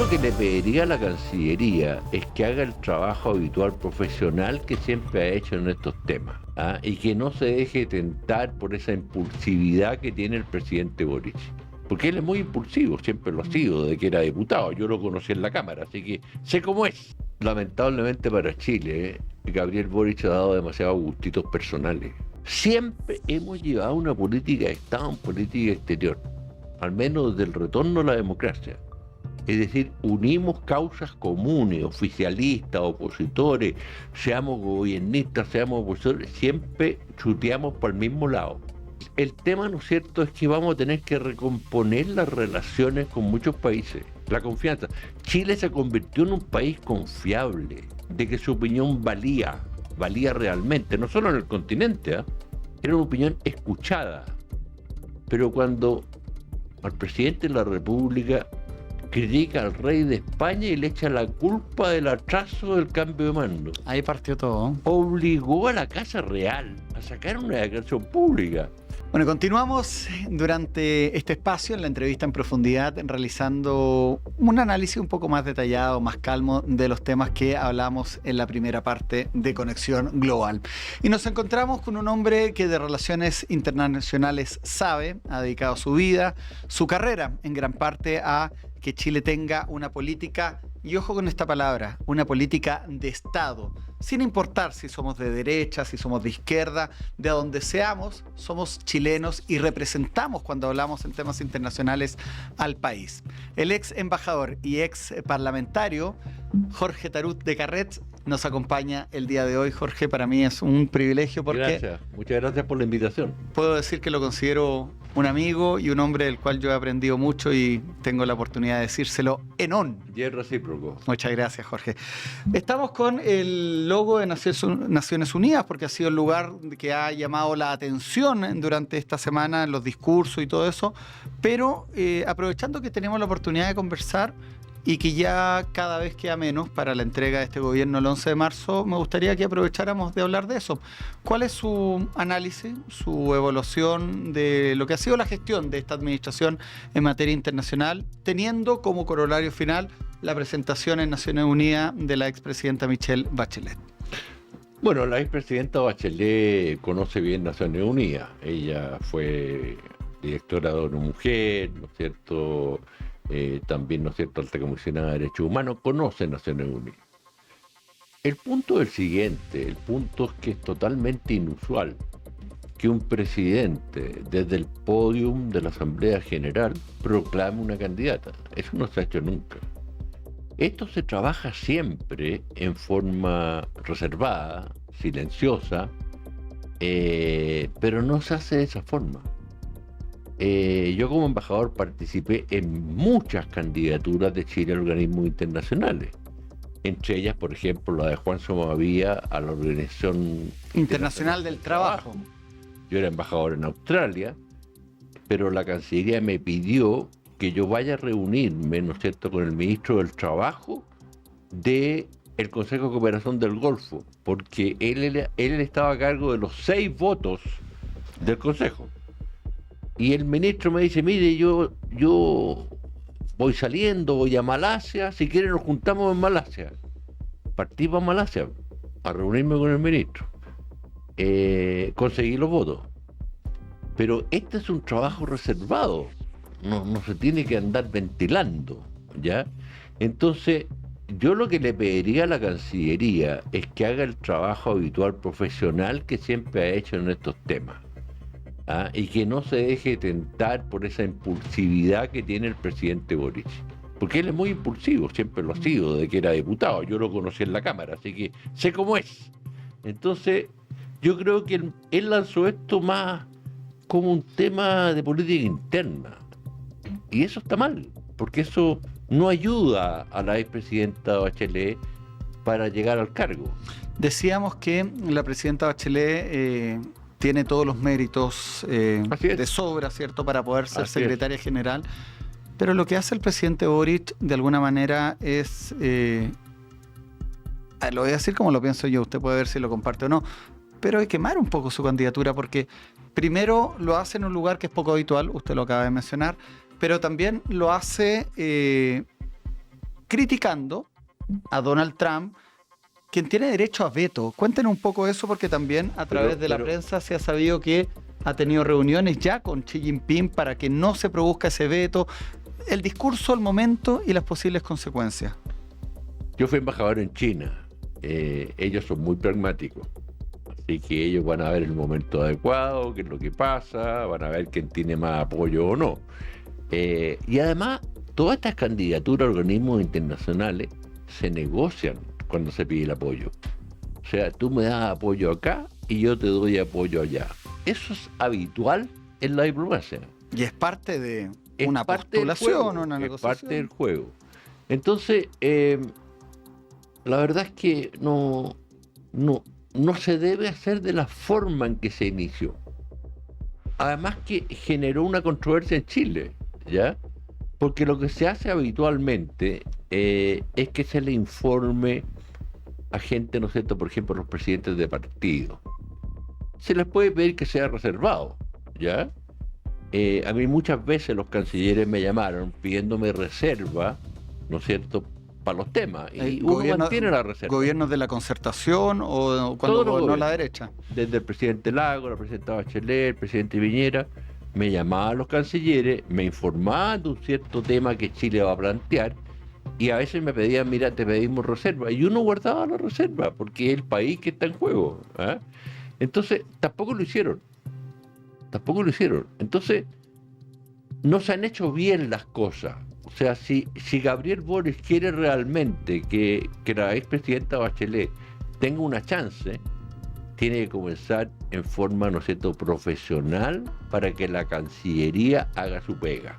lo que le pediría a la Cancillería es que haga el trabajo habitual profesional que siempre ha hecho en estos temas, ¿ah? Y que no se deje tentar por esa impulsividad que tiene el presidente Boric. Porque él es muy impulsivo, siempre lo ha sido, desde que era diputado. Yo lo conocí en la Cámara, así que sé cómo es. Lamentablemente para Chile, Gabriel Boric ha dado demasiados gustitos personales. Siempre hemos llevado una política de Estado, una política exterior, al menos desde el retorno a la democracia. Es decir, unimos causas comunes, oficialistas, opositores, seamos gobiernistas, seamos opositores, siempre chuteamos por el mismo lado. El tema, ¿no es cierto?, es que vamos a tener que recomponer las relaciones con muchos países, la confianza. Chile se convirtió en un país confiable, de que su opinión valía realmente, no solo en el continente, ¿eh? Era una opinión escuchada. Pero cuando al presidente de la República critica al rey de España y le echa la culpa del atraso del cambio de mando. Ahí partió todo. Obligó a la Casa Real a sacar una declaración pública. Bueno, continuamos durante este espacio en la entrevista en profundidad, realizando un análisis un poco más detallado, más calmo de los temas que hablamos en la primera parte de Conexión Global. Y nos encontramos con un hombre que de relaciones internacionales sabe, ha dedicado su vida, su carrera en gran parte a que Chile tenga una política, y ojo con esta palabra, una política de Estado, sin importar si somos de derecha, si somos de izquierda, de donde seamos, somos chilenos y representamos cuando hablamos en temas internacionales al país. El ex embajador y ex parlamentario Jorge Tarut de Carret nos acompaña el día de hoy. Jorge, para mí es un privilegio porque... Gracias, muchas gracias por la invitación. Puedo decir que lo considero un amigo y un hombre del cual yo he aprendido mucho y tengo la oportunidad de decírselo en on. Y es recíproco. Muchas gracias, Jorge. Estamos con el logo de Naciones Unidas porque ha sido el lugar que ha llamado la atención durante esta semana en los discursos y todo eso, pero aprovechando que tenemos la oportunidad de conversar y que ya cada vez queda menos para la entrega de este gobierno el 11 de marzo, me gustaría que aprovecháramos de hablar de eso. ¿Cuál es su análisis, su evaluación de lo que ha sido la gestión de esta administración en materia internacional, teniendo como corolario final la presentación en Naciones Unidas de la expresidenta Michelle Bachelet? Bueno, la expresidenta Bachelet conoce bien Naciones Unidas. Ella fue directora de ONU Mujer, ¿no es cierto?, también, ¿no es cierto?, alta comisionada de Derechos Humanos, conoce Naciones Unidas. El punto es el siguiente, el punto es que es totalmente inusual que un presidente desde el podium de la Asamblea General proclame una candidata. Eso no se ha hecho nunca. Esto se trabaja siempre en forma reservada, silenciosa, pero no se hace de esa forma. Yo como embajador participé en muchas candidaturas de Chile a organismos internacionales. Entre ellas, por ejemplo, la de Juan Somavía a la Organización Internacional del Trabajo. Yo era embajador en Australia, pero la Cancillería me pidió que yo vaya a reunirme, ¿no es cierto?, con el ministro del Trabajo del Consejo de Cooperación del Golfo, porque él estaba a cargo de los 6 votos del Consejo. Y el ministro me dice, mire, yo voy saliendo, voy a Malasia, si quieren nos juntamos en Malasia. Partí para Malasia a reunirme con el ministro. Conseguí los votos. Pero este es un trabajo reservado, no se tiene que andar ventilando, ¿ya? Entonces, yo lo que le pediría a la Cancillería es que haga el trabajo habitual profesional que siempre ha hecho en estos temas. ¿Ah? Y que no se deje tentar por esa impulsividad que tiene el presidente Boric. Porque él es muy impulsivo, siempre lo ha sido, desde que era diputado. Yo lo conocí en la Cámara, así que sé cómo es. Entonces, yo creo que él lanzó esto más como un tema de política interna. Y eso está mal, porque eso no ayuda a la expresidenta Bachelet para llegar al cargo. Decíamos que la presidenta Bachelet... tiene todos los méritos de sobra, ¿cierto?, para poder ser secretaria general. Pero lo que hace el presidente Boric, de alguna manera, es... lo voy a decir como lo pienso yo, usted puede ver si lo comparte o no, pero hay que quemar un poco su candidatura, porque primero lo hace en un lugar que es poco habitual, usted lo acaba de mencionar, pero también lo hace criticando a Donald Trump, quien tiene derecho a veto. Cuéntenos un poco eso, porque también a través de la prensa se ha sabido que ha tenido reuniones ya con Xi Jinping para que no se produzca ese veto. El discurso, el momento y las posibles consecuencias. Yo fui embajador en China. Ellos son muy pragmáticos. Así que ellos van a ver el momento adecuado, qué es lo que pasa, van a ver quién tiene más apoyo o no. Y además, todas estas candidaturas a organismos internacionales se negocian cuando se pide el apoyo. O sea, tú me das apoyo acá y yo te doy apoyo allá. Eso es habitual en la diplomacia. Y es parte de una postulación o una negociación. Es parte del juego. Entonces, la verdad es que no se debe hacer de la forma en que se inició. Además que generó una controversia en Chile, ¿ya? Porque lo que se hace habitualmente es que se le informe a gente, ¿no es cierto?, por ejemplo, los presidentes de partido. Se les puede pedir que sea reservado, ¿ya? A mí muchas veces los cancilleres me llamaron pidiéndome reserva, ¿no es cierto?, para los temas, y uno mantiene la reserva. ¿Gobiernos de la concertación o cuando gobernó la derecha? Desde el presidente Lago, la presidenta Bachelet, el presidente Piñera, me llamaban los cancilleres, me informaban de un cierto tema que Chile va a plantear, y a veces me pedían, mira, te pedimos reserva, y uno guardaba la reserva, porque es el país que está en juego, ¿eh? Entonces, tampoco lo hicieron. Entonces, no se han hecho bien las cosas. O sea, si Gabriel Boric quiere realmente que la expresidenta Bachelet tenga una chance, tiene que comenzar en forma, ¿no es cierto?, profesional, para que la Cancillería haga su pega.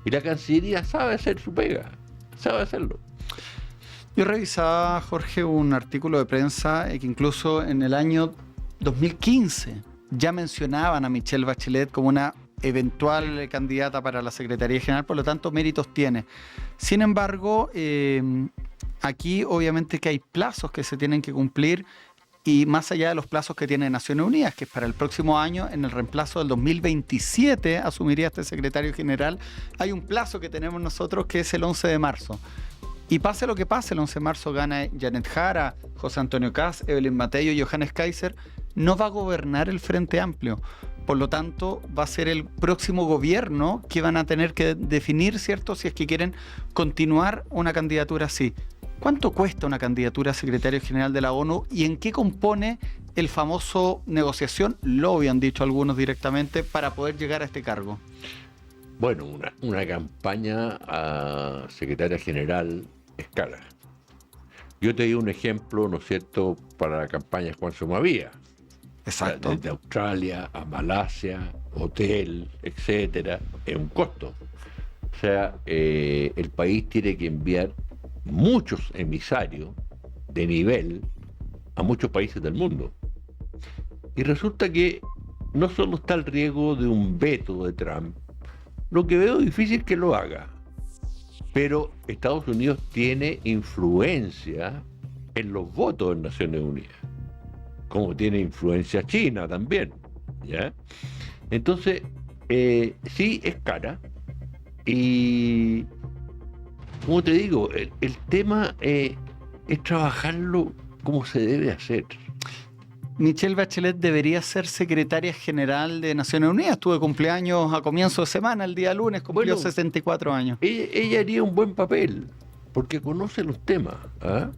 Y la Cancillería sabe hacer su pega, sabe hacerlo. Yo revisaba, Jorge, un artículo de prensa que incluso en el año 2015 ya mencionaban a Michelle Bachelet como una eventual candidata para la Secretaría General, por lo tanto méritos tiene. Sin embargo, aquí obviamente que hay plazos que se tienen que cumplir, y más allá de los plazos que tiene Naciones Unidas, que es para el próximo año, en el reemplazo del 2027 asumiría este secretario general, hay un plazo que tenemos nosotros que es el 11 de marzo. Y pase lo que pase, el 11 de marzo gana Janet Jara, José Antonio Kast, Evelyn Matei y Johannes Kaiser, no va a gobernar el Frente Amplio. Por lo tanto, va a ser el próximo gobierno que van a tener que definir, ¿cierto?, si es que quieren continuar una candidatura así. ¿Cuánto cuesta una candidatura a secretario general de la ONU y en qué compone el famoso negociación, lobby, han dicho algunos directamente, para poder llegar a este cargo? Bueno, una campaña a secretaria general es cara. Yo te di un ejemplo, ¿no es cierto?, para la campaña Juan Somavía. Exacto. Desde Australia a Malasia, hotel, etcétera, es un costo. O sea, el país tiene que enviar muchos emisarios de nivel a muchos países del mundo. Y resulta que no solo está el riesgo de un veto de Trump, lo que veo difícil que lo haga, pero Estados Unidos tiene influencia en los votos en Naciones Unidas, como tiene influencia China también, ¿ya? Entonces, sí es cara, y como te digo, el tema es trabajarlo como se debe hacer. Michelle Bachelet debería ser secretaria general de Naciones Unidas. Tuve cumpleaños a comienzo de semana, el día lunes, cumplió 64 años. Ella haría un buen papel, porque conoce los temas, ¿ah?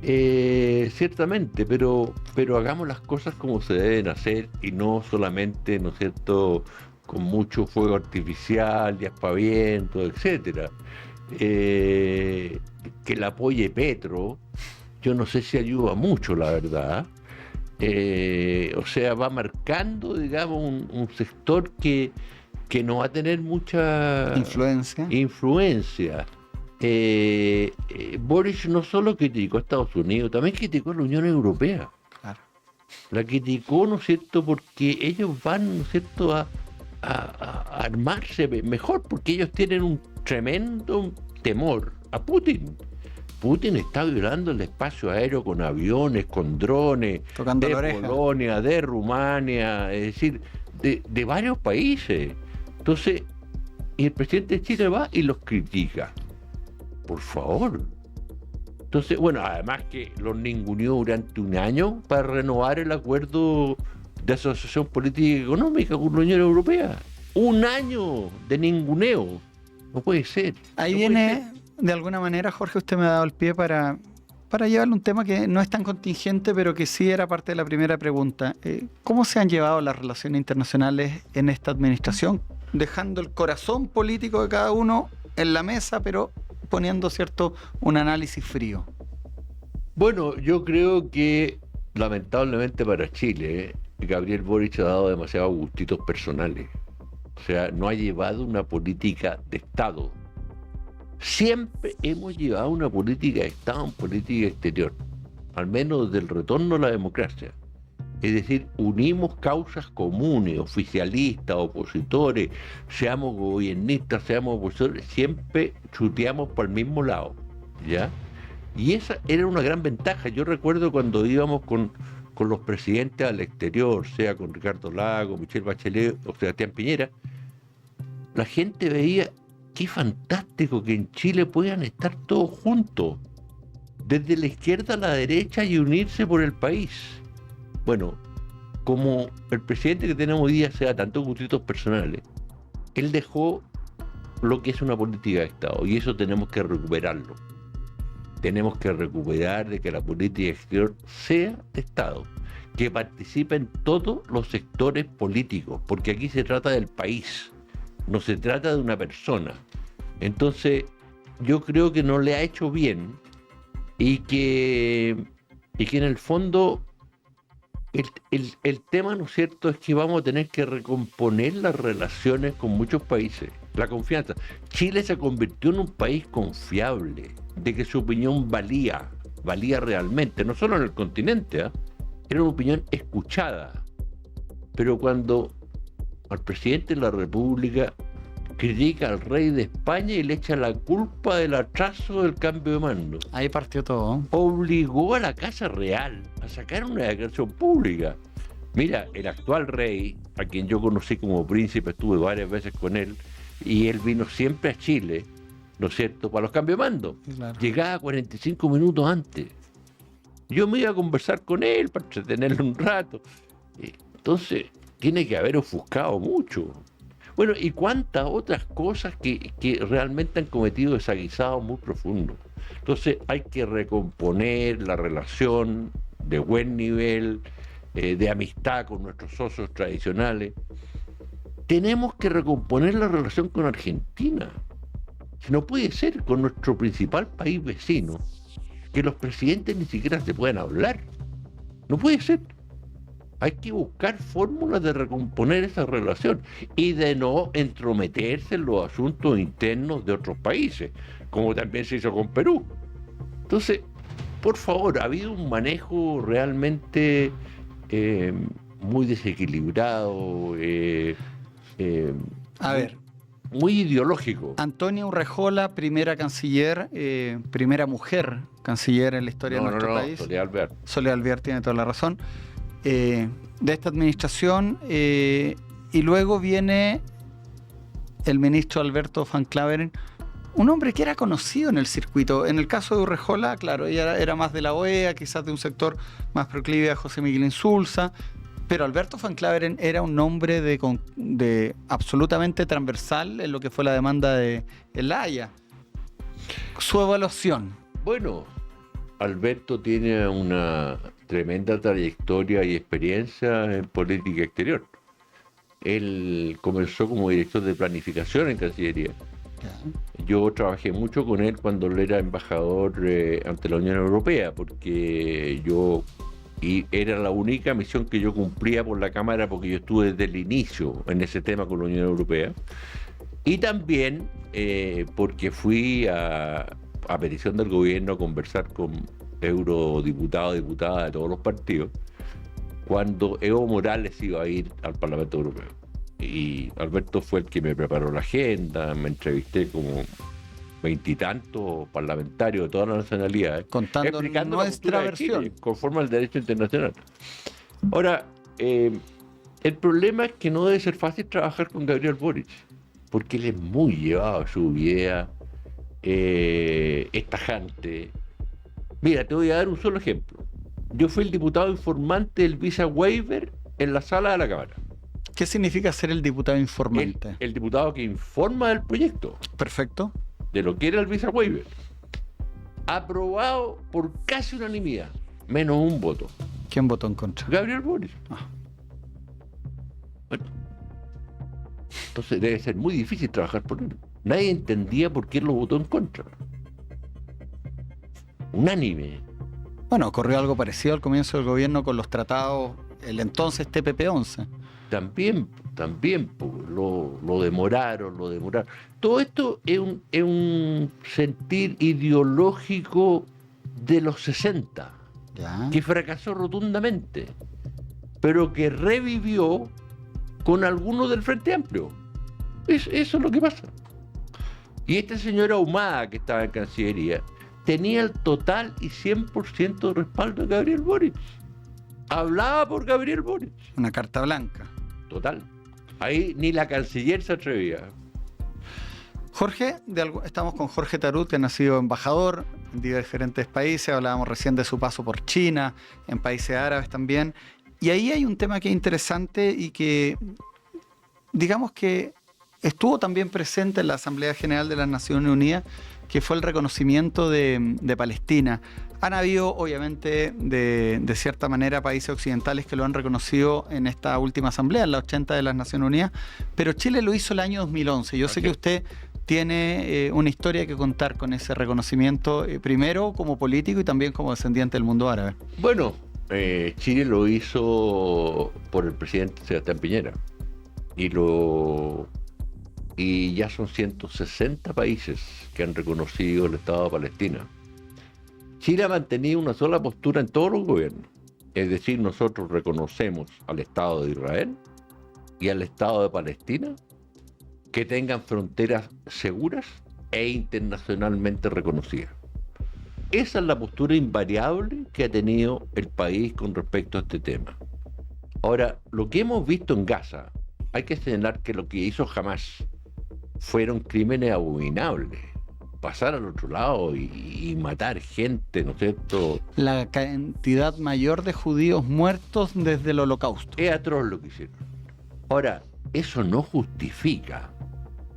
Ciertamente, pero hagamos las cosas como se deben hacer y no solamente, ¿no es cierto?, con mucho fuego artificial y aspavientos, etcétera. Que la apoye Petro, yo no sé si ayuda mucho, la verdad. O sea, va marcando, digamos, un sector que no va a tener mucha influencia. Boric no solo criticó a Estados Unidos, también criticó a la Unión Europea. Claro. La criticó, ¿no es cierto?, porque ellos van, ¿no es cierto?, a armarse mejor, porque ellos tienen un tremendo temor a Putin. Putin está violando el espacio aéreo con aviones, con drones, tocando de Polonia, de Rumania, es decir, de varios países. Entonces, y el presidente de Chile va y los critica. Por favor, Entonces, bueno, además que los ninguneó durante un año para renovar el acuerdo de asociación política y económica con la Unión Europea. Un año de ninguneo. No puede ser. Ahí no viene, de alguna manera, Jorge, usted me ha dado el pie para llevarle un tema que no es tan contingente, pero que sí era parte de la primera pregunta. ¿Cómo se han llevado las relaciones internacionales en esta administración? Dejando el corazón político de cada uno en la mesa, pero poniendo, ¿cierto?, un análisis frío. Bueno, yo creo que, lamentablemente para Chile, Gabriel Boric ha dado demasiados gustitos personales. O sea, no ha llevado una política de Estado. Siempre hemos llevado una política de Estado, una política exterior, al menos desde el retorno a la democracia. Es decir, unimos causas comunes, oficialistas, opositores, seamos gobiernistas, seamos opositores, siempre chuteamos por el mismo lado, ¿ya? Y esa era una gran ventaja. Yo recuerdo cuando íbamos con los presidentes al exterior, sea con Ricardo Lagos, Michelle Bachelet o Sebastián Piñera, la gente veía qué fantástico que en Chile puedan estar todos juntos, desde la izquierda a la derecha, y unirse por el país. Bueno, como el presidente que tenemos hoy día se da tantos gustitos personales, él dejó lo que es una política de Estado, y eso tenemos que recuperarlo. Tenemos que recuperar de que la política exterior sea de Estado, que participen todos los sectores políticos, porque aquí se trata del país, no se trata de una persona. Entonces, yo creo que no le ha hecho bien y que en el fondo el tema, ¿no es cierto?, es que vamos a tener que recomponer las relaciones con muchos países, la confianza. Chile se convirtió en un país confiable, de que su opinión valía realmente, no solo en el continente, era una opinión escuchada. Pero cuando al presidente de la República critica al rey de España y le echa la culpa del atraso del cambio de mando, Ahí partió todo. obligó a la Casa Real a sacar una declaración pública. Mira, el actual rey, a quien yo conocí como príncipe, estuve varias veces con él, y él vino siempre a Chile, ¿no es cierto?, para los cambios de mando. Claro. Llegaba 45 minutos antes. Yo me iba a conversar con él para entretenerlo un rato. Entonces, tiene que haber ofuscado mucho. Bueno, y cuántas otras cosas que realmente han cometido desaguisados muy profundos. Entonces, hay que recomponer la relación de buen nivel, de amistad con nuestros socios tradicionales. Tenemos que recomponer la relación con Argentina. No puede ser con nuestro principal país vecino que los presidentes ni siquiera se puedan hablar. No puede ser. Hay que buscar fórmulas de recomponer esa relación y de no entrometerse en los asuntos internos de otros países, como también se hizo con Perú. Entonces, por favor, ha habido un manejo realmente muy desequilibrado, A ver, muy ideológico. Antonia Urrejola, primera canciller, primera mujer canciller en la historia de nuestro país. Soledad Alvear. Soledad Alvear tiene toda la razón. De esta administración, y luego viene el ministro Alberto Van Claveren, un hombre que era conocido en el circuito. En el caso de Urrejola, claro, ella era más de la OEA, quizás de un sector más proclive a José Miguel Insulza, pero Alberto Van Claveren era un nombre de absolutamente transversal en lo que fue la demanda de El Haya. Su evaluación. Bueno, Alberto tiene una tremenda trayectoria y experiencia en política exterior. Él comenzó como director de planificación en Cancillería. Yo trabajé mucho con él cuando él era embajador ante la Unión Europea, porque era la única misión que yo cumplía por la Cámara, porque yo estuve desde el inicio en ese tema con la Unión Europea. Y también porque fui a petición del gobierno a conversar con eurodiputados, diputadas de todos los partidos, cuando Evo Morales iba a ir al Parlamento Europeo. Y Alberto fue el que me preparó la agenda, me entrevisté como 20 y tantos parlamentarios de todas las nacionalidades, Contando explicando nuestra la postura de versión. Chile, conforme al derecho internacional. Ahora, el problema es que no debe ser fácil trabajar con Gabriel Boric, porque él es muy llevado a su idea, es tajante, Mira, te voy a dar un solo ejemplo. Yo fui el diputado informante del visa waiver en la sala de la Cámara. ¿Qué significa ser el diputado informante? El diputado que informa del proyecto, Perfecto. de lo que era el visa waiver. Aprobado por casi unanimidad, menos un voto. ¿Quién votó en contra? Gabriel Boric. Ah. Bueno, entonces debe ser muy difícil trabajar por él. Nadie entendía por qué lo votó en contra. Unánime. Bueno, ocurrió algo parecido al comienzo del gobierno con los tratados, el entonces TPP-11. También lo demoraron. Todo esto es un sentir ideológico de los 60, Ya. que fracasó rotundamente, pero que revivió con algunos del Frente Amplio. Eso es lo que pasa. Y esta señora Ahumada, que estaba en Cancillería, tenía el total y 100% de respaldo de Gabriel Boric. Hablaba por Gabriel Boric. Una carta blanca. Total. Ahí ni la canciller se atrevía. Jorge, estamos con Jorge Tarut, que ha sido embajador en diferentes países. Hablábamos recién de su paso por China, en países árabes también. Y ahí hay un tema que es interesante y que, digamos que estuvo también presente en la Asamblea General de las Naciones Unidas, que fue el reconocimiento de Palestina. Han habido, obviamente, de cierta manera, países occidentales que lo han reconocido en esta última asamblea, en la 80 de las Naciones Unidas, pero Chile lo hizo el año 2011. Yo sé que usted tiene una historia que contar con ese reconocimiento, primero como político y también como descendiente del mundo árabe. Bueno, Chile lo hizo por el presidente Sebastián Piñera. Y ya son 160 países que han reconocido el Estado de Palestina. Chile ha mantenido una sola postura en todos los gobiernos. Es decir, nosotros reconocemos al Estado de Israel y al Estado de Palestina que tengan fronteras seguras e internacionalmente reconocidas. Esa es la postura invariable que ha tenido el país con respecto a este tema. Ahora, lo que hemos visto en Gaza, hay que señalar que lo que hizo Hamás fueron crímenes abominables. Pasar al otro lado y matar gente, ¿no es cierto? La cantidad mayor de judíos muertos desde el Holocausto. Es atroz lo que hicieron. Ahora, eso no justifica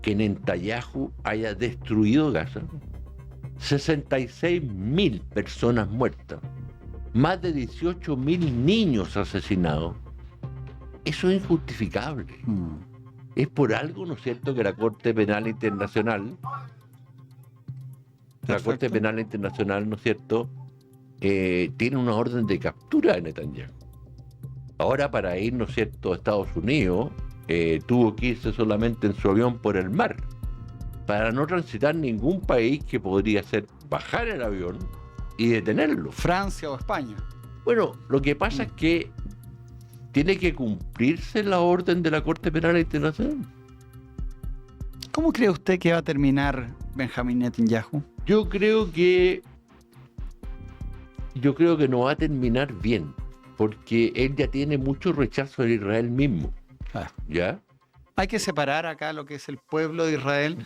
que Netanyahu haya destruido Gaza. 66.000 personas muertas, más de 18.000 niños asesinados. Eso es injustificable. Es por algo, ¿no es cierto?, que la Corte Penal Internacional, ¿no es cierto?, tiene una orden de captura de Netanyahu. Ahora, para ir, ¿no es cierto?, a Estados Unidos, tuvo que irse solamente en su avión por el mar, para no transitar ningún país que podría hacer bajar el avión y detenerlo. Francia o España. Bueno, lo que pasa es que tiene que cumplirse la orden de la Corte Penal Internacional. ¿Cómo cree usted que va a terminar Benjamín Netanyahu? Yo creo que no va a terminar bien, porque él ya tiene mucho rechazo de Israel mismo. ¿Ya? Hay que separar acá lo que es el pueblo de Israel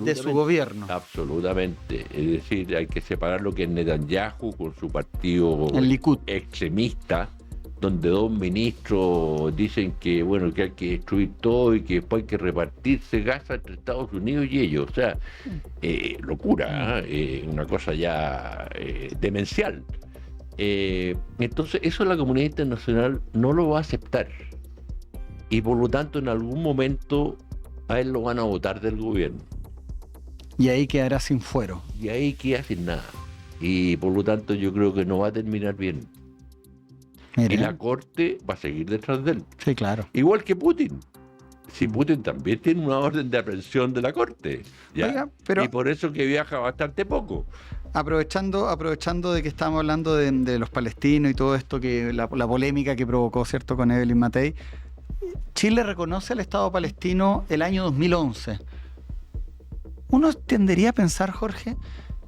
de su gobierno. Absolutamente. Es decir, hay que separar lo que es Netanyahu con su partido extremista, donde dos ministros dicen que bueno, que hay que destruir todo y que después hay que repartirse Gaza entre Estados Unidos y ellos. O sea, locura, una cosa ya demencial. Entonces, eso la comunidad internacional no lo va a aceptar. Y por lo tanto, en algún momento a él lo van a votar del gobierno. Y ahí quedará sin fuero. Y ahí queda sin nada. Y por lo tanto, yo creo que no va a terminar bien. Mira. Y la corte va a seguir detrás de él. Sí, claro. Igual que Putin. Si Putin también tiene una orden de aprehensión de la corte. ¿Ya? Oiga, pero... Y por eso que viaja bastante poco. Aprovechando de que estamos hablando de los palestinos y todo esto, que la polémica que provocó, ¿cierto?, con Evelyn Matei, Chile reconoce al Estado palestino el año 2011. Uno tendería a pensar, Jorge,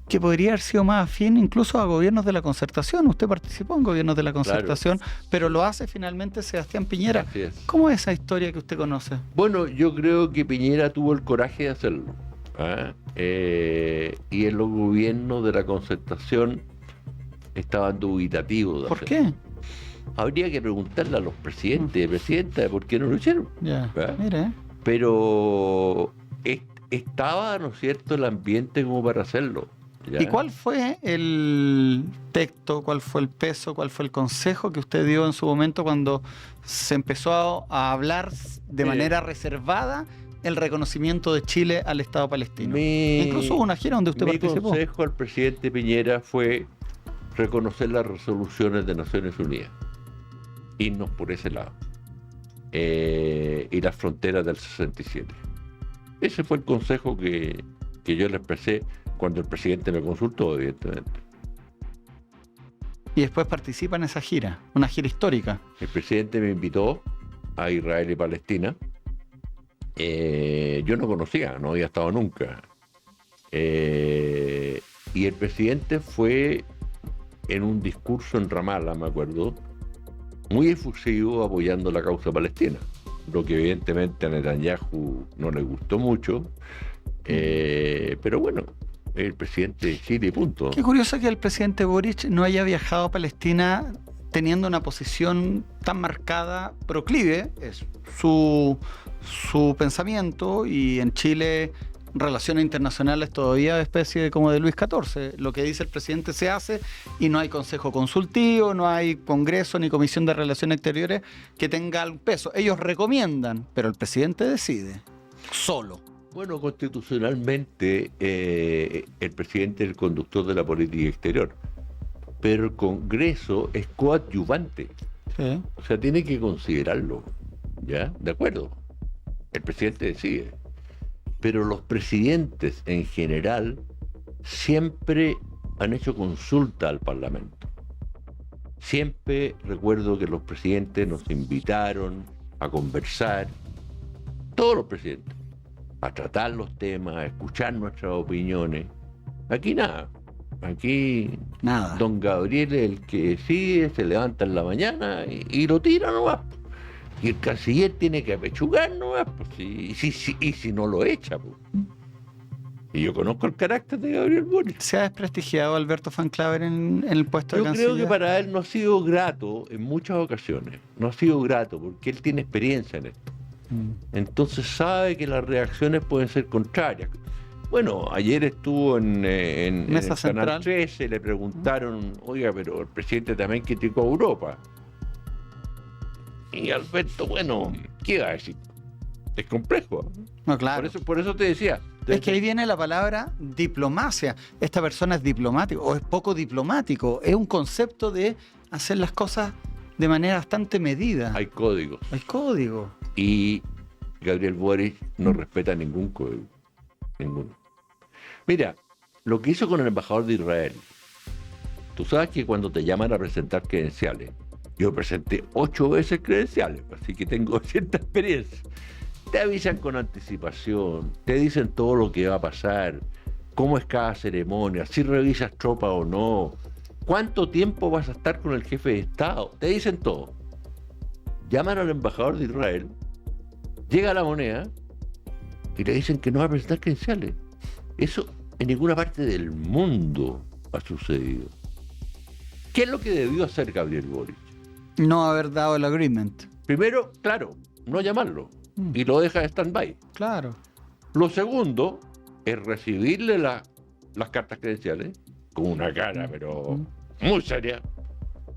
que podría haber sido más afín incluso a gobiernos de la Concertación. Usted participó en gobiernos de la Concertación, claro, pero lo hace finalmente Sebastián Piñera. ¿Cómo es esa historia que usted conoce? Bueno, yo creo que Piñera tuvo el coraje de hacerlo. Y en los gobiernos de la Concertación estaban dubitativos de ¿Por hacerlo. qué? Habría que preguntarle a los presidentes y presidentas por qué no lo hicieron. Ya, ¿verdad? mire. Pero estaba, ¿no es cierto?, el ambiente como para hacerlo. ¿ya? ¿Y cuál fue el texto, cuál fue el peso, cuál fue el consejo que usted dio en su momento cuando se empezó a hablar de manera reservada el reconocimiento de Chile al Estado palestino? Incluso hubo una gira donde usted participó. Mi consejo al presidente Piñera fue reconocer las resoluciones de Naciones Unidas, irnos por ese lado, y las fronteras del 67. Ese fue el consejo que yo le expresé cuando el presidente me consultó, evidentemente. Y después participa en esa gira, una gira histórica. El presidente me invitó a Israel y Palestina. Yo no conocía, no había estado nunca. Y el presidente fue en un discurso en Ramallah, me acuerdo, muy efusivo apoyando la causa palestina, lo que evidentemente a Netanyahu no le gustó mucho, pero bueno, el presidente de Chile, punto. Qué curioso que el presidente Boric no haya viajado a Palestina teniendo una posición tan marcada, proclive, es su pensamiento, y en Chile relaciones internacionales todavía especie de como de Luis XIV. Lo que dice el presidente se hace y no hay consejo consultivo, no hay congreso ni comisión de relaciones exteriores que tenga un peso. Ellos recomiendan, pero el presidente decide, solo. Bueno, constitucionalmente el presidente es el conductor de la política exterior, pero el Congreso es coadyuvante. Sí. O sea, tiene que considerarlo, ¿ya? De acuerdo. El presidente decide. Pero los presidentes en general siempre han hecho consulta al Parlamento. Siempre recuerdo que los presidentes nos invitaron a conversar, todos los presidentes, a tratar los temas, a escuchar nuestras opiniones. Aquí nada. Aquí nada. Don Gabriel es el que decide, se levanta en la mañana y lo tira nomás. Y el canciller tiene que apechugar nomás, pues, y si no lo echa. Pues. Y yo conozco el carácter de Gabriel Boric. ¿Se ha desprestigiado Alberto Van Claver en el puesto de canciller? Yo creo que para él no ha sido grato en muchas ocasiones. No ha sido grato porque él tiene experiencia en esto. Entonces sabe que las reacciones pueden ser contrarias. Bueno, ayer estuvo en el Canal 13, le preguntaron, oiga, pero el presidente también criticó a Europa. Y Alberto, bueno, ¿qué va a decir? Es complejo. No, claro. Por eso te decía. Es que ahí viene la palabra diplomacia. Esta persona es diplomático o es poco diplomático. Es un concepto de hacer las cosas de manera bastante medida. Hay códigos. Hay códigos. Y Gabriel Boric no respeta ningún código. Ninguno. Mira, lo que hizo con el embajador de Israel. Tú sabes que cuando te llaman a presentar credenciales, yo presenté 8 veces credenciales, así que tengo cierta experiencia. Te avisan con anticipación, te dicen todo lo que va a pasar, cómo es cada ceremonia, si revisas tropa o no, cuánto tiempo vas a estar con el jefe de Estado, te dicen todo. Llaman al embajador de Israel, llega La Moneda y le dicen que no va a presentar credenciales. Eso en ninguna parte del mundo ha sucedido. ¿Qué es lo que debió hacer Gabriel Boric? No haber dado el agreement. Primero, claro, no llamarlo y lo deja de stand-by. Claro. Lo segundo es recibirle las cartas credenciales con una cara, pero muy seria.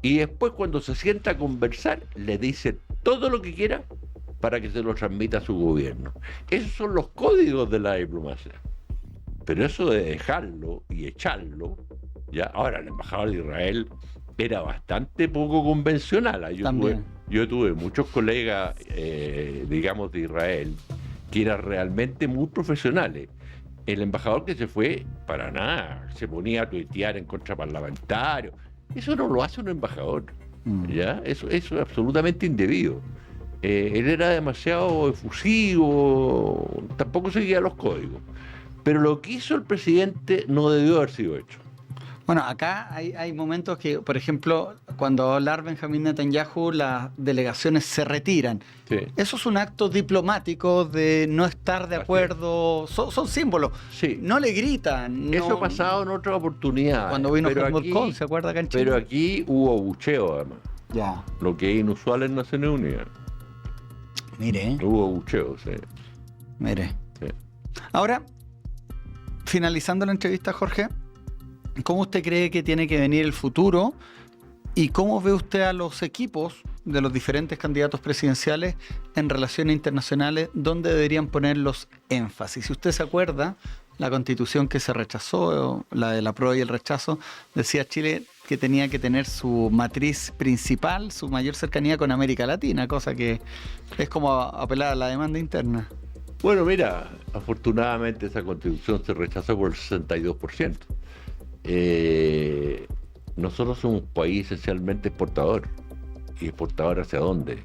Y después, cuando se sienta a conversar, le dice todo lo que quiera para que se lo transmita a su gobierno. Esos son los códigos de la diplomacia. Pero eso de dejarlo y echarlo, ya. Ahora, el embajador de Israel era bastante poco convencional. Yo tuve muchos colegas, digamos, de Israel, que eran realmente muy profesionales. El embajador que se fue, para nada, se ponía a tuitear en contra parlamentario. Eso no lo hace un embajador, ¿ya? Eso es absolutamente indebido. Él era demasiado efusivo, tampoco seguía los códigos. Pero lo que hizo el presidente no debió haber sido hecho. Bueno, acá hay momentos que, por ejemplo, cuando va a hablar Benjamín Netanyahu, las delegaciones se retiran. Sí. Eso es un acto diplomático de no estar de acuerdo. Son símbolos. Sí. No le gritan. Eso no... ha pasado en otras oportunidades. Cuando vino pero Helmut aquí, Kohl, ¿se acuerda acá en Chile? Pero aquí hubo bucheo, además. Ya. Lo que es inusual en Naciones Unidas. Mire. Hubo bucheo, sí. Mire. Sí. Ahora, finalizando la entrevista, Jorge, ¿cómo usted cree que tiene que venir el futuro? ¿Y cómo ve usted a los equipos de los diferentes candidatos presidenciales en relaciones internacionales? ¿Dónde deberían poner los énfasis? Si usted se acuerda, la constitución que se rechazó, la del apruebo y el rechazo, decía Chile que tenía que tener su matriz principal, su mayor cercanía con América Latina, cosa que es como apelar a la demanda interna. Bueno, mira, afortunadamente esa constitución se rechazó por el 62%. Nosotros somos un país esencialmente exportador. ¿Y exportador hacia dónde?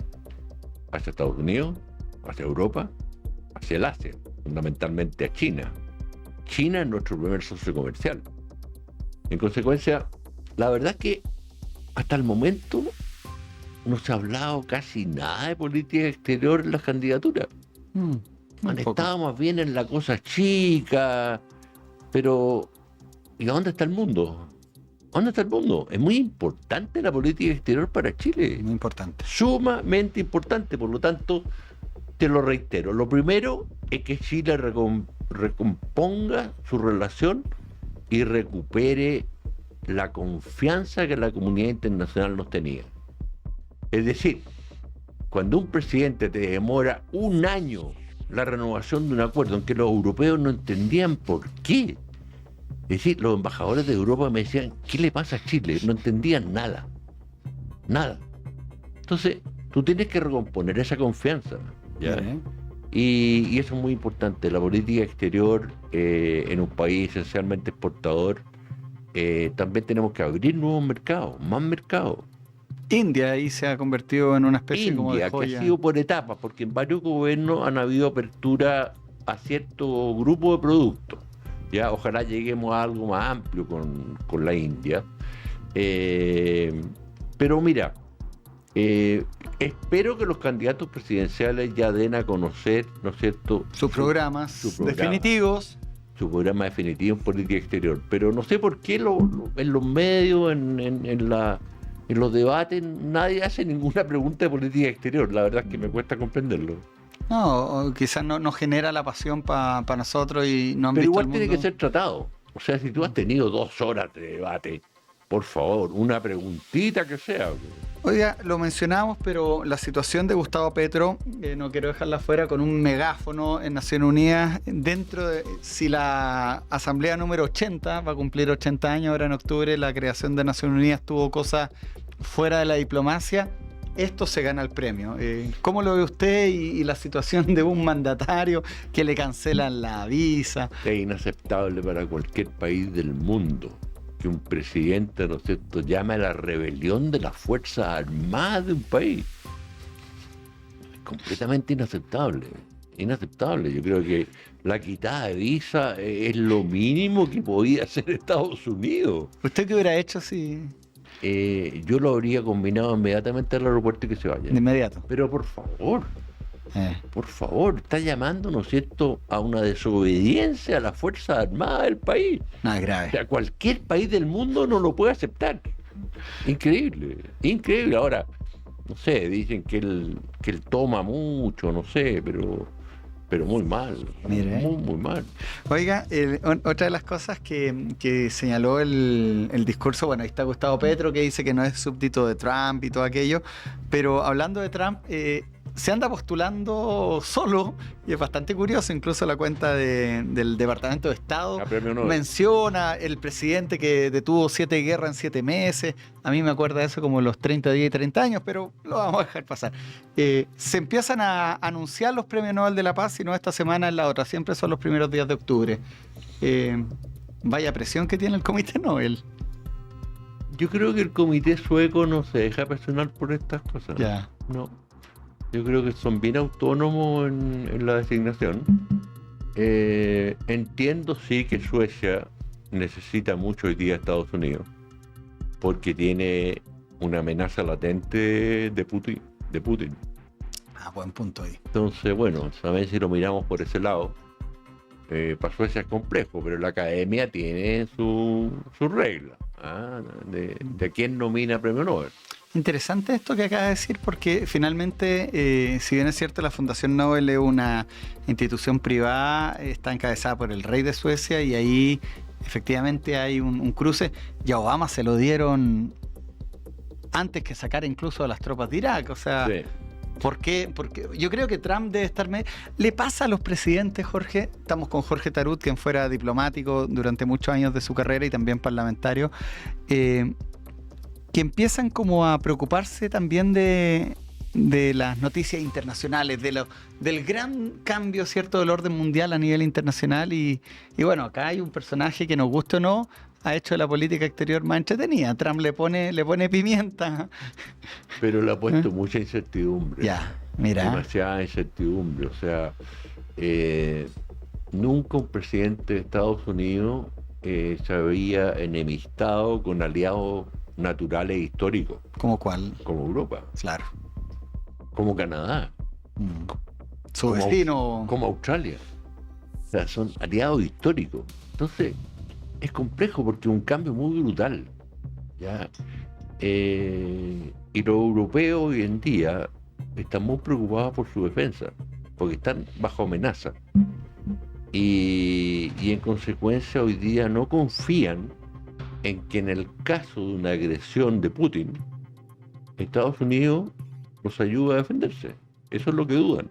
Hacia Estados Unidos, hacia Europa, hacia el Asia, fundamentalmente a China. China es nuestro primer socio comercial. En consecuencia, la verdad es que hasta el momento no se ha hablado casi nada de política exterior en las candidaturas. Han estado más bien en la cosa chica, pero ¿y a dónde está el mundo? ¿Dónde está el mundo? Es muy importante la política exterior para Chile. Muy importante. Sumamente importante, por lo tanto, te lo reitero. Lo primero es que Chile recomponga su relación y recupere la confianza que la comunidad internacional nos tenía. Es decir, cuando un presidente te demora un año la renovación de un acuerdo en que los europeos no entendían por qué. Es decir, los embajadores de Europa me decían, ¿qué le pasa a Chile? No entendían nada. Nada. Entonces, tú tienes que recomponer esa confianza, ¿ya? Y eso es muy importante. La política exterior en un país esencialmente exportador, también tenemos que abrir nuevos mercados, más mercados. India ahí se ha convertido en una especie como de joya. Que ha sido por etapas, porque en varios gobiernos han habido apertura a cierto grupo de productos. Ya, ojalá lleguemos a algo más amplio con la India. Pero mira, espero que los candidatos presidenciales ya den a conocer, ¿no es cierto?, sus programas definitivos. Su programa definitivo en política exterior. Pero no sé por qué en los medios, en los debates, nadie hace ninguna pregunta de política exterior. La verdad es que me cuesta comprenderlo. No, quizás no genera la pasión para nosotros y no han Pero visto igual tiene que ser tratado. O sea, si tú has tenido 2 horas de debate, por favor, una preguntita que sea. Oiga, lo mencionamos, pero la situación de Gustavo Petro, no quiero dejarla fuera, con un megáfono en Naciones Unidas, si la Asamblea número 80 va a cumplir 80 años ahora en octubre, la creación de Naciones Unidas tuvo cosas fuera de la diplomacia, esto se gana el premio. ¿Cómo lo ve usted y la situación de un mandatario que le cancelan la visa? Es inaceptable para cualquier país del mundo que un presidente, ¿no es cierto?, llame a la rebelión de las Fuerzas Armadas de un país. Es completamente inaceptable. Inaceptable. Yo creo que la quitada de visa es lo mínimo que podía hacer Estados Unidos. ¿Usted qué hubiera hecho si...? Yo lo habría combinado inmediatamente al aeropuerto y que se vaya. De inmediato. Pero por favor, está llamando, ¿no es cierto?, a una desobediencia a las Fuerzas Armadas del país. No, es grave. O sea, cualquier país del mundo no lo puede aceptar. Increíble, increíble. Ahora, no sé, dicen que él toma mucho, no sé, pero muy mal. Mire. Muy mal. Oiga, otra de las cosas que señaló el discurso, bueno, ahí está Gustavo Petro, que dice que no es súbdito de Trump y todo aquello, pero hablando de Trump, se anda postulando solo, y es bastante curioso, incluso la cuenta del Departamento de Estado menciona el presidente que detuvo 7 guerras en 7 meses. A mí me acuerda de eso como los 30 días y 30 años, pero lo vamos a dejar pasar. Se empiezan a anunciar los premios Nobel de la Paz, y no esta semana es la otra, siempre son los primeros días de octubre. Vaya presión que tiene el Comité Nobel. Yo creo que el comité sueco no se deja presionar por estas cosas. Ya. No. Yo creo que son bien autónomos en la designación. Entiendo, sí, que Suecia necesita mucho hoy día Estados Unidos porque tiene una amenaza latente de Putin. Buen punto ahí. Entonces, bueno, también si lo miramos por ese lado, para Suecia es complejo, pero la academia tiene su regla de quién nomina premio Nobel. Interesante esto que acaba de decir, porque finalmente, si bien es cierto, la Fundación Nobel es una institución privada, está encabezada por el rey de Suecia y ahí efectivamente hay un cruce. Y a Obama se lo dieron antes que sacar incluso a las tropas de Irak. O sea, Sí. ¿por qué? Porque yo creo que Trump debe estar... Le pasa a los presidentes, Jorge. Estamos con Jorge Tarut, quien fuera diplomático durante muchos años de su carrera y también parlamentario. Que empiezan como a preocuparse también de las noticias internacionales, del gran cambio, ¿cierto?, del orden mundial a nivel internacional. Y bueno, acá hay un personaje que, nos guste o no, ha hecho la política exterior más entretenida. Trump le pone pimienta. Pero le ha puesto mucha incertidumbre. Ya, mira. Demasiada incertidumbre. O sea, nunca un presidente de Estados Unidos se había enemistado con aliados naturales e históricos. ¿Cómo cuál? Como Europa, Claro. como Canadá, Su como vecino. como Australia. O sea, son aliados históricos. Entonces, es complejo porque es un cambio muy brutal. ¿Ya? Y los europeos hoy en día están muy preocupados por su defensa, porque están bajo amenaza. Y en consecuencia hoy día no confían en que en el caso de una agresión de Putin, Estados Unidos los ayuda a defenderse. Eso es lo que dudan.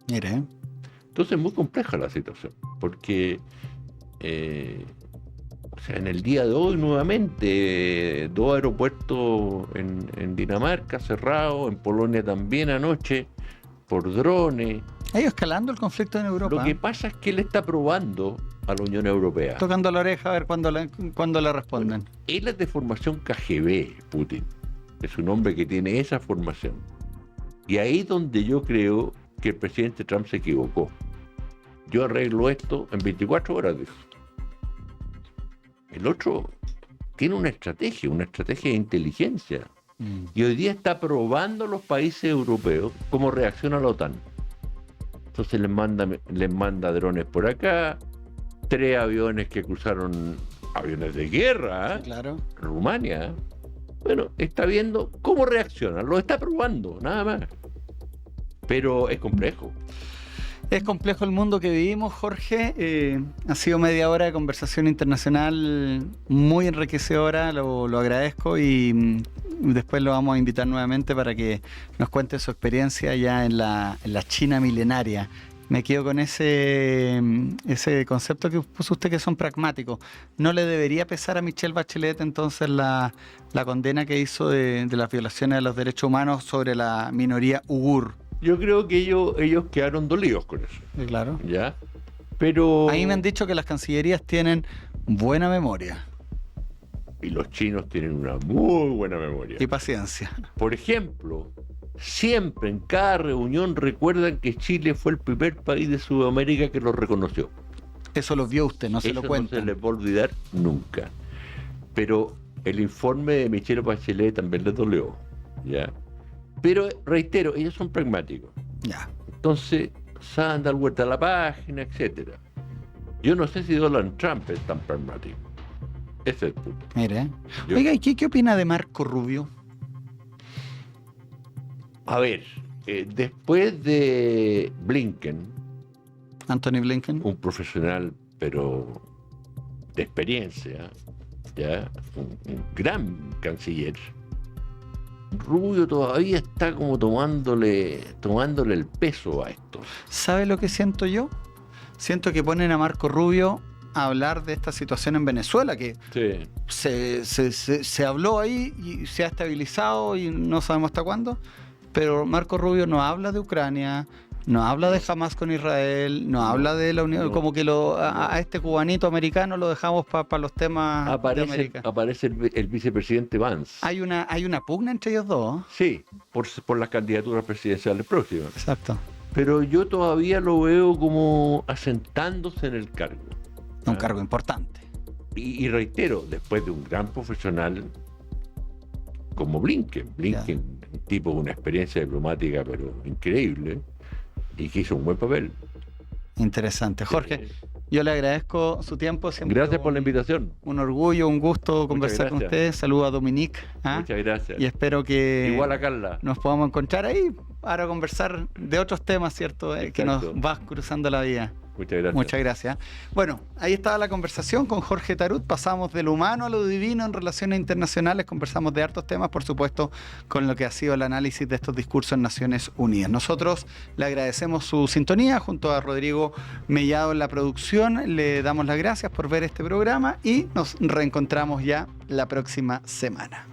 Mire. Entonces es muy compleja la situación, porque o sea, en el día de hoy nuevamente 2 aeropuertos en Dinamarca cerrados, en Polonia también anoche, por drones. Ha ido escalando el conflicto en Europa. Lo que pasa es que él está probando a la Unión Europea. Tocando la oreja a ver cuándo le responden. Bueno, él es de formación KGB, Putin. Es un hombre que tiene esa formación. Y ahí es donde yo creo que el presidente Trump se equivocó. Yo arreglo esto en 24 horas, dijo. El otro tiene una estrategia de inteligencia. Y hoy día está probando a los países europeos cómo reacciona la OTAN. Entonces les manda drones por acá, 3 aviones que cruzaron, aviones de guerra, Claro. Rumania. Bueno, está viendo cómo reaccionan, lo está probando, nada más. Pero es complejo. Es complejo el mundo que vivimos, Jorge. Ha sido media hora de conversación internacional muy enriquecedora, lo agradezco y después lo vamos a invitar nuevamente para que nos cuente su experiencia ya en la China milenaria. Me quedo con ese concepto que puso usted, que son pragmáticos. ¿No le debería pesar a Michelle Bachelet entonces la condena que hizo de las violaciones de los derechos humanos sobre la minoría uigur? Yo creo que ellos quedaron dolidos con eso. Claro. ¿Ya? Pero... A mí me han dicho que las cancillerías tienen buena memoria. Y los chinos tienen una muy buena memoria. Y paciencia. Por ejemplo, siempre en cada reunión recuerdan que Chile fue el primer país de Sudamérica que lo reconoció. Eso lo vio usted, no se Eso lo cuentan. no se les va a olvidar nunca. Pero el informe de Michelle Bachelet también les dolió. ¿Ya? Pero reitero, ellos son pragmáticos. Ya. Entonces, saben dar vuelta a la página, etcétera. Yo no sé si Donald Trump es tan pragmático. Ese es el punto. Mire. Oiga, ¿y qué opina de Marco Rubio? A ver, después de Blinken, Anthony Blinken. un profesional, pero de experiencia, ¿ya? Un gran canciller, Rubio todavía está como tomándole el peso a esto. ¿Sabe lo que siento yo? Siento que ponen a Marco Rubio a hablar de esta situación en Venezuela, que Sí. se habló ahí y se ha estabilizado y no sabemos hasta cuándo, pero Marco Rubio no habla de Ucrania, no habla de Hamas con Israel, no habla de la Unión, como que a este cubanito americano lo dejamos para los temas de América. Aparece el vicepresidente Vance. Hay una pugna entre ellos dos. Sí, por las candidaturas presidenciales próximas. Exacto. Pero yo todavía lo veo como asentándose en el cargo. Un cargo importante. Y reitero, después de un gran profesional como Blinken, un tipo con una experiencia diplomática pero increíble, y que hizo un buen papel. Interesante. Jorge, yo le agradezco su tiempo. Gracias por la invitación. Un orgullo, un gusto conversar con usted. Saludo a Dominique. Muchas gracias. Y espero que igual a Carla nos podamos encontrar ahí para conversar de otros temas, ¿cierto? Que nos va cruzando la vida. Muchas gracias. Muchas gracias. Bueno, ahí estaba la conversación con Jorge Tarut. Pasamos de lo humano a lo divino en relaciones internacionales. Conversamos de hartos temas, por supuesto, con lo que ha sido el análisis de estos discursos en Naciones Unidas. Nosotros le agradecemos su sintonía junto a Rodrigo Mellado en la producción. Le damos las gracias por ver este programa y nos reencontramos ya la próxima semana.